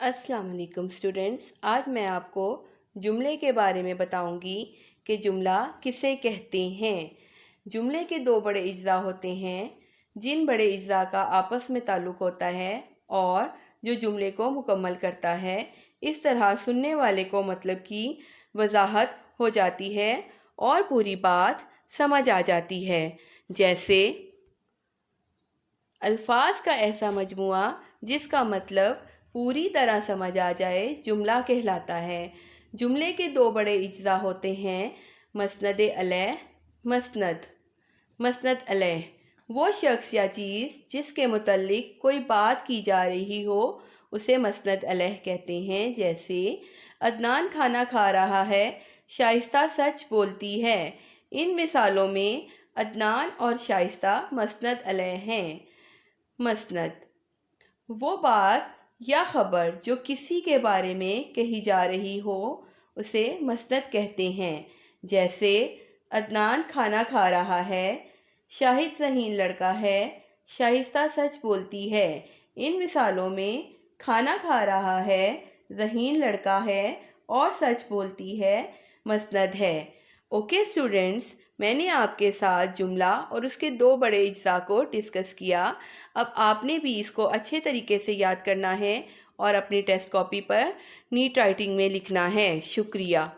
अस्सलाम वालेकुम स्टूडेंट्स। आज मैं आपको जुमले के बारे में बताऊंगी कि जुमला किसे कहते हैं। जुमले के दो बड़े इज्जा होते हैं जिन बड़े इज्जा का आपस में ताल्लुक़ होता है और जो जुमले को मुकम्मल करता है। इस तरह सुनने वाले को मतलब की वजाहत हो जाती है और पूरी बात समझ आ जाती है। जैसे अल्फाज का ऐसा मजमुआ जिसका मतलब पूरी तरह समझ आ जाए जुमला कहलाता है। जुमले के दो बड़े इज्जा होते हैं मसनद अलैह, मसनद। मसनद अलैह वो शख्स या चीज़ जिसके मुतल्लिक कोई बात की जा रही हो उसे मसनद अलैह कहते हैं। जैसे अदनान खाना खा रहा है, शाइस्ता सच बोलती है। इन मिसालों में अदनान और शाइस्ता मसनद अलैह हैं। मसनद वो बात या ख़बर जो किसी के बारे में कही जा रही हो उसे मसनद कहते हैं। जैसे अदनान खाना खा रहा है, शाहिद ज़हीन लड़का है, शाइस्ता सच बोलती है। इन मिसालों में खाना खा रहा है, ज़हीन लड़का है और सच बोलती है मसनद है। ओके स्टूडेंट्स, मैंने आपके साथ जुमला और उसके दो बड़े इज्जा को डिस्कस किया। अब आपने भी इसको अच्छे तरीके से याद करना है और अपनी टेस्ट कॉपी पर नीट राइटिंग में लिखना है। शुक्रिया।